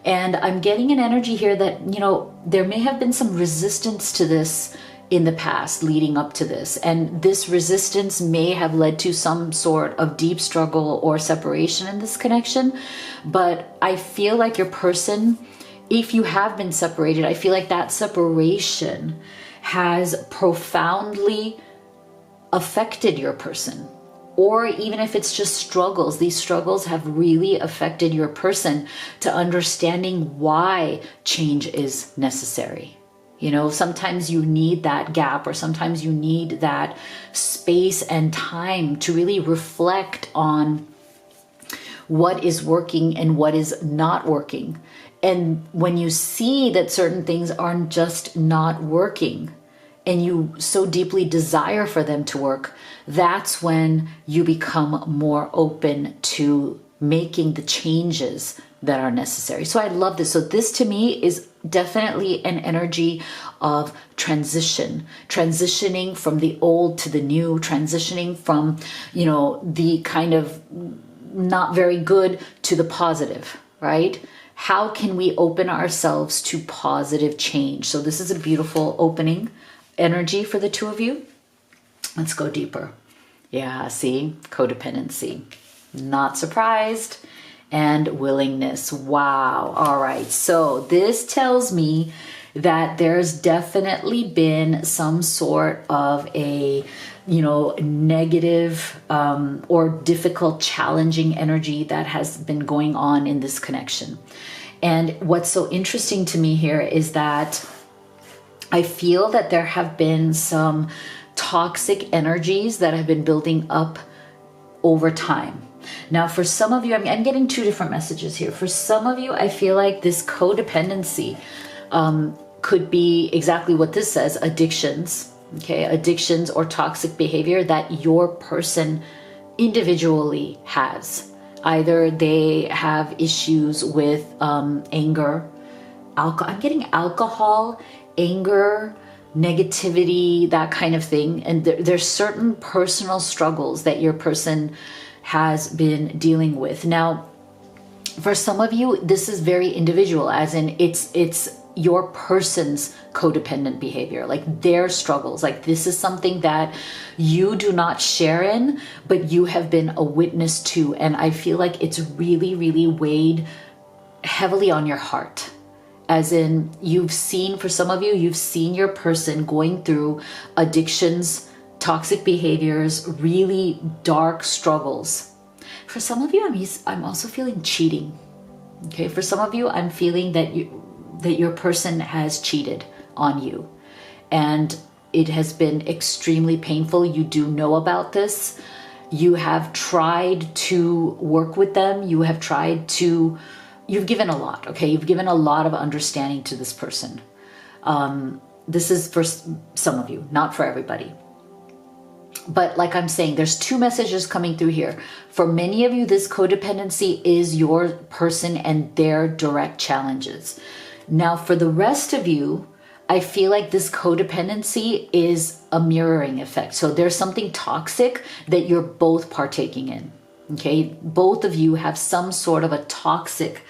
And I'm getting an energy here that, you know, there may have been some resistance to this in the past leading up to this. And this resistance may have led to some sort of deep struggle or separation in this connection. But I feel like your person, if you have been separated, I feel like that separation has profoundly affected your person. Or even if it's just struggles, these struggles have really affected your person to understanding why change is necessary. You know, sometimes you need that gap, or sometimes you need that space and time to really reflect on what is working and what is not working. And when you see that certain things are just not working and you so deeply desire for them to work, that's when you become more open to making the changes that are necessary. So I love this. So this to me is definitely an energy of transitioning from the old to the new, transitioning from, you know, the kind of not very good to the positive, right? How can we open ourselves to positive change? So this is a beautiful opening energy for the two of you. Let's go deeper. Yeah, see, codependency. Not surprised. And willingness. Wow. All right. So this tells me that there's definitely been some sort of a, you know, negative or difficult, challenging energy that has been going on in this connection. And what's so interesting to me here is that I feel that there have been some toxic energies that have been building up over time. Now, for some of you, I'm getting two different messages here. For some of you, I feel like this codependency could be exactly what this says, addictions, okay? Addictions or toxic behavior that your person individually has. Either they have issues with anger, alcohol. I'm getting alcohol, anger, negativity, that kind of thing. And there's certain personal struggles that your person has been dealing with. Now, for some of you, this is very individual, as in it's your person's codependent behavior, like their struggles. Like this is something that you do not share in, but you have been a witness to. And I feel like it's really, really weighed heavily on your heart. As in, you've seen, for some of you, you've seen your person going through addictions, toxic behaviors, really dark struggles. For some of you, I'm also feeling cheating. Okay, for some of you, I'm feeling that your person has cheated on you, and it has been extremely painful. You do know about this. You have tried to work with them. You've given a lot, okay? You've given a lot of understanding to this person. This is for some of you, not for everybody. But like I'm saying, there's two messages coming through here. For many of you, this codependency is your person and their direct challenges. Now, for the rest of you, I feel like this codependency is a mirroring effect. So there's something toxic that you're both partaking in. Okay, both of you have some sort of a toxic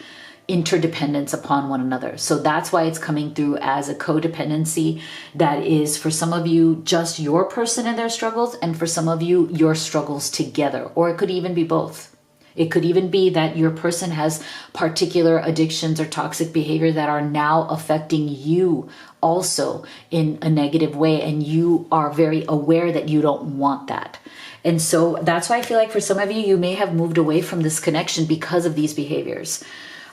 interdependence upon one another. So that's why it's coming through as a codependency that is, for some of you, just your person and their struggles, and for some of you, your struggles together. Or it could even be both. It could even be that your person has particular addictions or toxic behavior that are now affecting you also in a negative way, and you are very aware that you don't want that. And so that's why I feel like for some of you, you may have moved away from this connection because of these behaviors.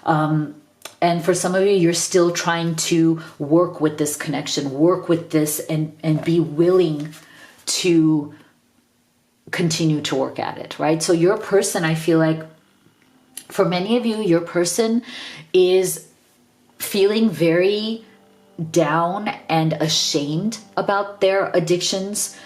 And for some of you, you're still trying to work with this connection, work with this, and be willing to continue to work at it, right? So your person, I feel like for many of you, your person is feeling very down and ashamed about their addictions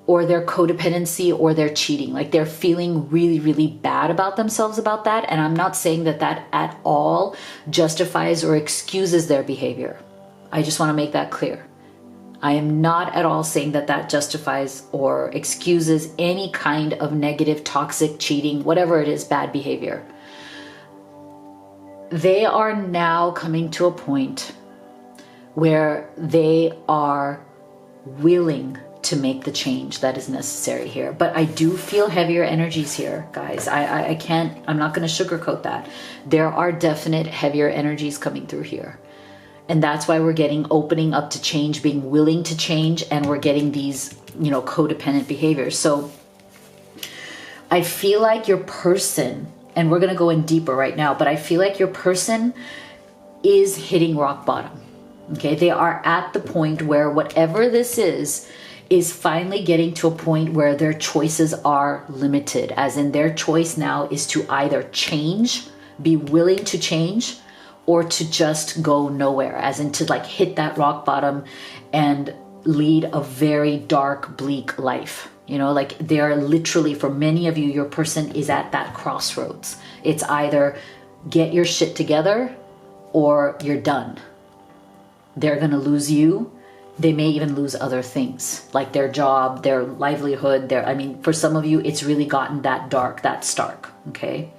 or their codependency or their cheating. Like they're feeling really, really bad about themselves about that. And I'm not saying that that at all justifies or excuses their behavior. I just want to make that clear. I am not at all saying that that justifies or excuses any kind of negative, toxic, cheating, whatever it is, bad behavior. They are now coming to a point where they are willing to make the change that is necessary here. But I do feel heavier energies here, guys. I'm not going to sugarcoat that. There are definite heavier energies coming through here. And that's why we're getting opening up to change, being willing to change, and we're getting these, codependent behaviors. So I feel like your person, and we're going to go in deeper right now, but I feel like your person is hitting rock bottom. Okay, they are at the point where whatever this is finally getting to a point where their choices are limited, as in their choice now is to either change, be willing to change, or to just go nowhere, as in to like hit that rock bottom and lead a very dark, bleak life. Like they're literally, for many of you, your person is at that crossroads. It's either get your shit together or you're done. They're going to lose you. They may even lose other things like their job, their livelihood. For some of you, it's really gotten that dark, that stark. Okay.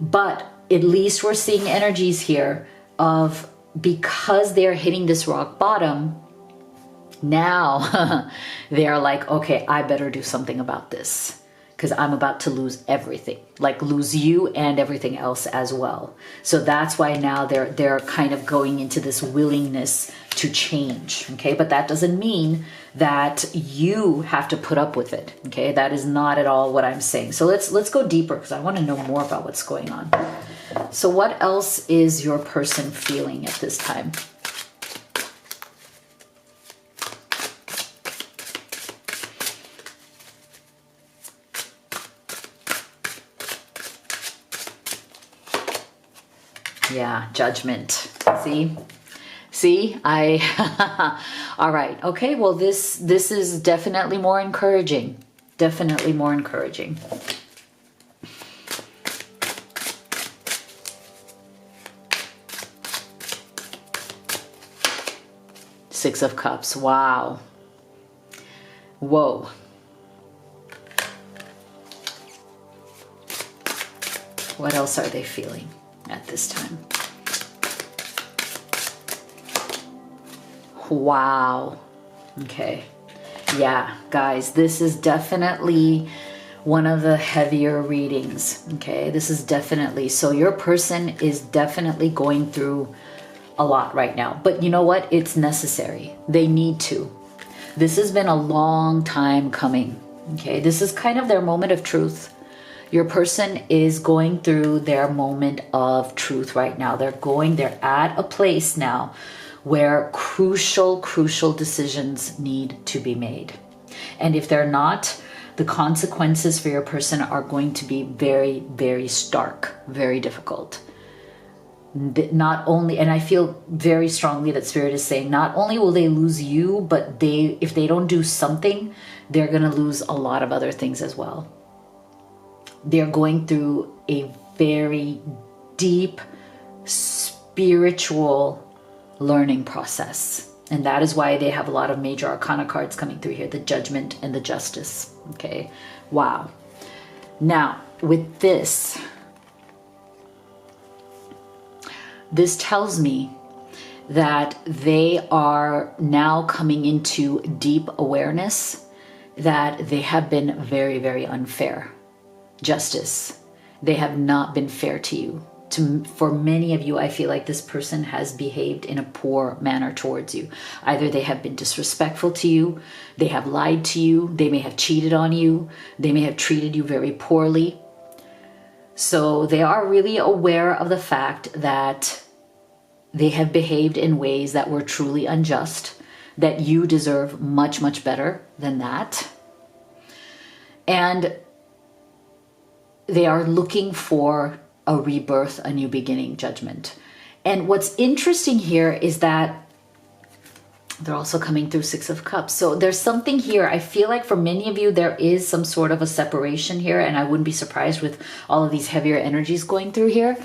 But at least we're seeing energies here of, because they're hitting this rock bottom, now they're like, okay, I better do something about this, because I'm about to lose everything, like lose you and everything else as well. So that's why now they're kind of going into this willingness to change. Okay, but that doesn't mean that you have to put up with it. Okay, that is not at all what I'm saying. So let's go deeper, because I want to know more about what's going on. So what else is your person feeling at this time? Yeah, judgment. See, all right. Okay, well, this is definitely more encouraging. Definitely more encouraging. Six of Cups. Wow. Whoa. What else are they feeling at this time? Wow. Okay. Yeah, guys, this is definitely one of the heavier readings. Okay, this is definitely, so your person is definitely going through a lot right now. But you know what? It's necessary. They need to. This has been a long time coming. Okay, this is kind of their moment of truth. Your person is going through their moment of truth right now. They're at a place now where crucial decisions need to be made. And if they're not, the consequences for your person are going to be very, very stark, very difficult. Not only, and I feel very strongly that Spirit is saying, not only will they lose you, but if they don't do something, they're going to lose a lot of other things as well. They're going through a very deep spiritual learning process. And that is why they have a lot of major arcana cards coming through here, the Judgment and the Justice. Okay, wow. Now, with this tells me that they are now coming into deep awareness that they have been very, very unfair. Justice. They have not been fair to you. For many of you, I feel like this person has behaved in a poor manner towards you. Either they have been disrespectful to you, they have lied to you, they may have cheated on you, they may have treated you very poorly. So they are really aware of the fact that they have behaved in ways that were truly unjust, that you deserve much, much better than that. And they are looking for a rebirth, a new beginning, Judgment. And what's interesting here is that they're also coming through Six of Cups. So there's something here. I feel like for many of you, there is some sort of a separation here. And I wouldn't be surprised with all of these heavier energies going through here.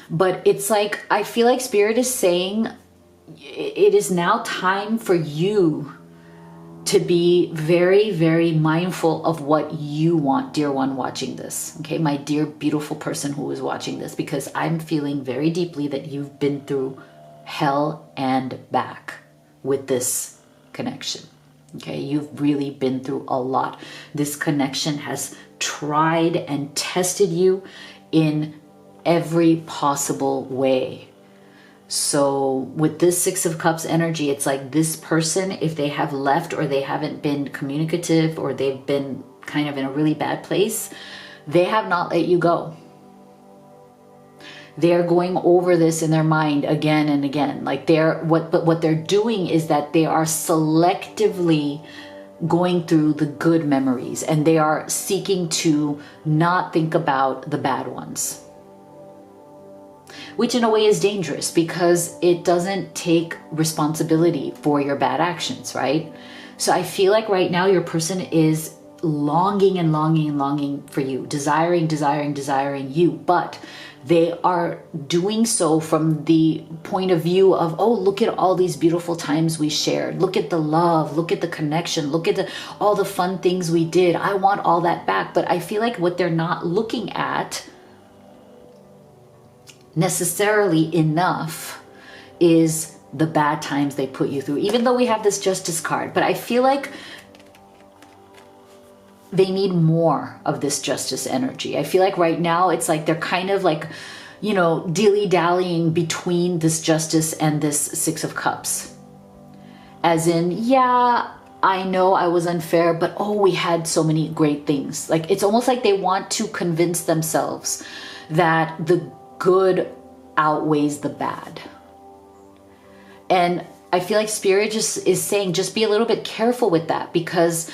But it's like, I feel like Spirit is saying it is now time for you to be very, very mindful of what you want, dear one watching this. Okay, my dear, beautiful person who is watching this, because I'm feeling very deeply that you've been through hell and back with this connection. Okay, you've really been through a lot. This connection has tried and tested you in every possible way. So with this Six of Cups energy, it's like this person, if they have left or they haven't been communicative or they've been kind of in a really bad place, they have not let you go. They're going over this in their mind again and again. Like what they're doing is that they are selectively going through the good memories and they are seeking to not think about the bad ones. Which in a way is dangerous because it doesn't take responsibility for your bad actions, right? So I feel like right now your person is longing and longing and longing for you, desiring you, but they are doing so from the point of view of, oh, look at all these beautiful times we shared. Look at the love, look at the connection, look at all the fun things we did. I want all that back. But I feel like what they're not looking at necessarily enough is the bad times they put you through, even though we have this Justice card. But I feel like they need more of this Justice energy. I feel like right now it's like they're kind of like, you know, dilly-dallying between this Justice and this Six of Cups. As in, yeah, I know I was unfair, but oh, we had so many great things. Like it's almost like they want to convince themselves that the good outweighs the bad. And I feel like Spirit just is saying, just be a little bit careful with that, because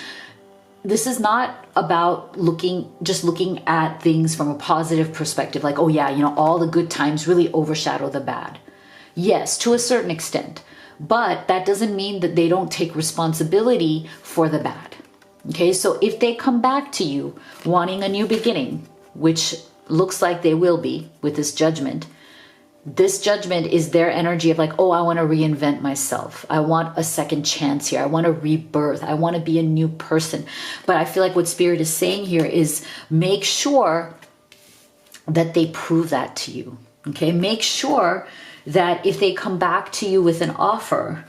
this is not about just looking at things from a positive perspective. Like, oh yeah, you know, all the good times really overshadow the bad. Yes, to a certain extent, but that doesn't mean that they don't take responsibility for the bad. Okay, so if they come back to you wanting a new beginning, which looks like they will be with this Judgment, This Judgment is their energy of like, oh, I want to reinvent myself. I want a second chance here. I want a rebirth. I want to be a new person. But I feel like what Spirit is saying here is make sure that they prove that to you. Okay, make sure that if they come back to you with an offer,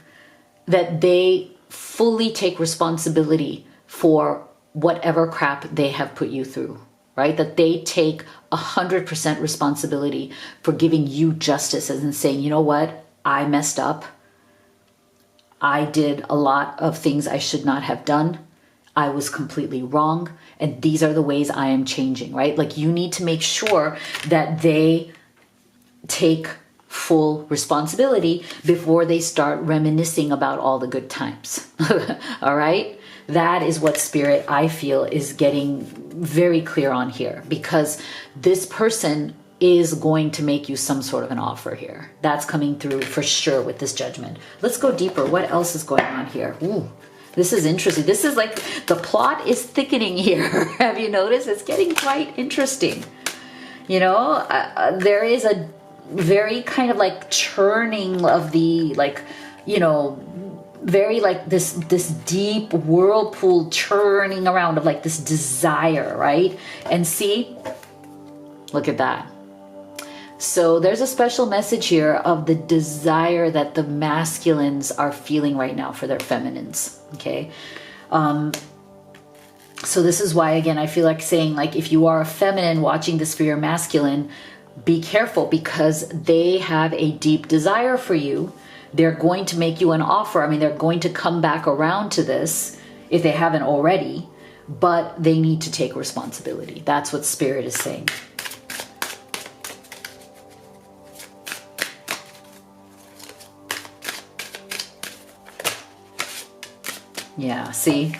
that they fully take responsibility for whatever crap they have put you through, right? That they take 100% responsibility for giving you justice and saying, you know what, I messed up. I did a lot of things I should not have done. I was completely wrong. And these are the ways I am changing, right? Like you need to make sure that they take full responsibility before they start reminiscing about all the good times. All right? That is what Spirit, I feel, is getting very clear on here, because this person is going to make you some sort of an offer here. That's coming through for sure with this Judgment. Let's go deeper. What else is going on here? Ooh, this is interesting. This is like the plot is thickening here. Have you noticed? It's getting quite interesting. You know, there is a very kind of like churning of the, like, you know, very like this deep whirlpool churning around of like this desire, right? And see, look at that. So there's a special message here of the desire that the masculines are feeling right now for their feminines. Okay. So this is why, again, I feel like saying, like, if you are a feminine watching this for your masculine, be careful, because they have a deep desire for you. They're going to make you an offer. I mean, they're going to come back around to this if they haven't already, but they need to take responsibility. That's what Spirit is saying. Yeah, see?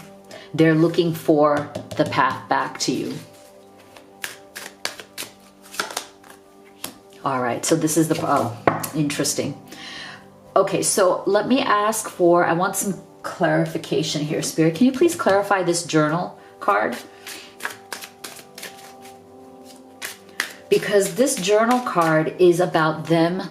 They're looking for the path back to you. All right, so this is the, oh, interesting. Okay, so let me ask for, I want some clarification here, Spirit. Can you please clarify this journal card? Because this journal card is about them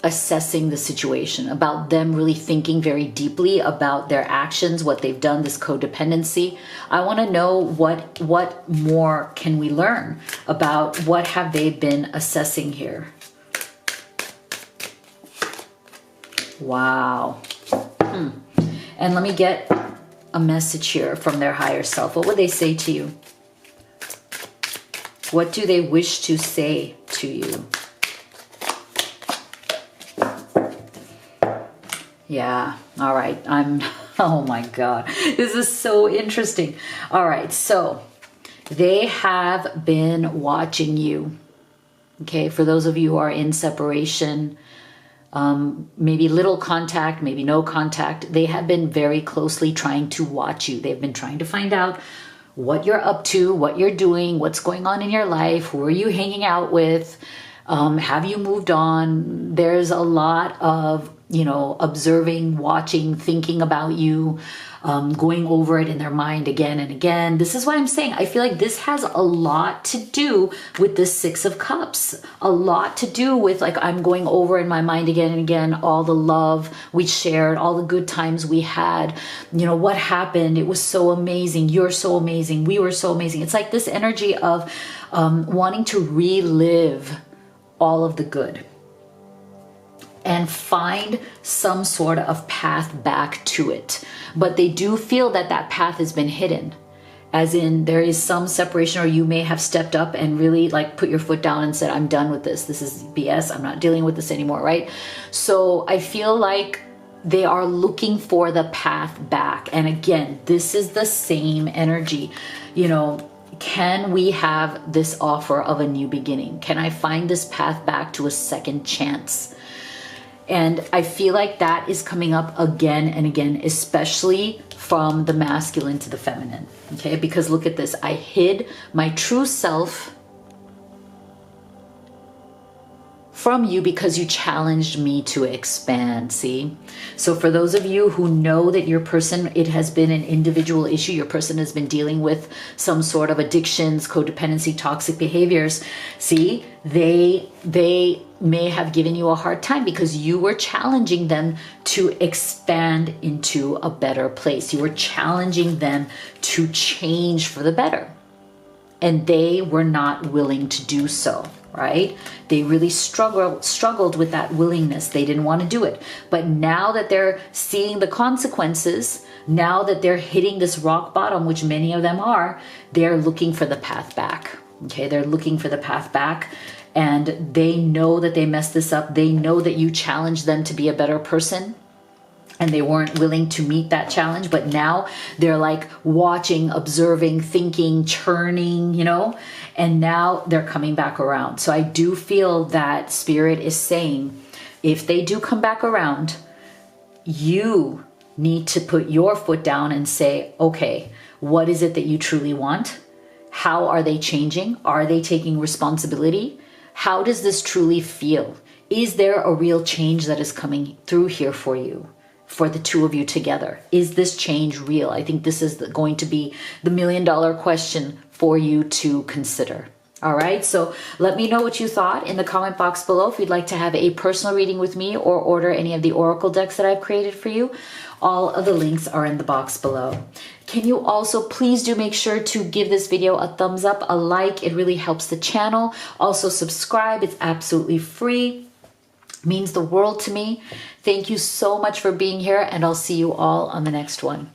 assessing the situation, about them really thinking very deeply about their actions, what they've done, this codependency. I want to know what more can we learn about what have they been assessing here. Wow. And let me get a message here from their higher self. What would they say to you? What do they wish to say to you? Yeah. All right. Oh my God. This is so interesting. All right. So they have been watching you. Okay. For those of you who are in separation, maybe little contact, maybe no contact, they have been very closely trying to watch you. They've been trying to find out what you're up to, what you're doing, what's going on in your life, who are you hanging out with, have you moved on? There's a lot of, you know, observing, watching, thinking about you, going over it in their mind again and again. This is why I'm saying I feel like this has a lot to do with the Six of Cups, a lot to do with, like, I'm going over in my mind again and again all the love we shared, all the good times we had, you know, what happened. It was so amazing. You're so amazing. We were so amazing. It's like this energy of wanting to relive all of the good and find some sort of path back to it. But they do feel that that path has been hidden, as in there is some separation, or you may have stepped up and really like put your foot down and said, I'm done with this. This is BS. I'm not dealing with this anymore, right? So I feel like they are looking for the path back. And again, this is the same energy, you know. Can we have this offer of a new beginning? Can I find this path back to a second chance? And I feel like that is coming up again and again, especially from the masculine to the feminine. Okay, because look at this. I hid my true self from you because you challenged me to expand. See? So for those of you who know that your person, it has been an individual issue, your person has been dealing with some sort of addictions, codependency, toxic behaviors. See, they may have given you a hard time because you were challenging them to expand into a better place. You were challenging them to change for the better. And they were not willing to do so, right? They really struggled with that willingness. They didn't want to do it. But now that they're seeing the consequences, now that they're hitting this rock bottom, which many of them are, they're looking for the path back. Okay, they're looking for the path back. And they know that they messed this up. They know that you challenged them to be a better person. And they weren't willing to meet that challenge, but now they're like watching, observing, thinking, churning, you know, and now they're coming back around. So I do feel that Spirit is saying, if they do come back around, you need to put your foot down and say, okay, what is it that you truly want? How are they changing? Are they taking responsibility? How does this truly feel? Is there a real change that is coming through here for you? For the two of you together? Is this change real? I think this is going to be the $1 million question for you to consider. All right, so let me know what you thought in the comment box below. If you'd like to have a personal reading with me or order any of the oracle decks that I've created for you, all of the links are in the box below. Can you also please do make sure to give this video a thumbs up, a like? It really helps the channel. Also subscribe, it's absolutely free. Means the world to me. Thank you so much for being here, and I'll see you all on the next one.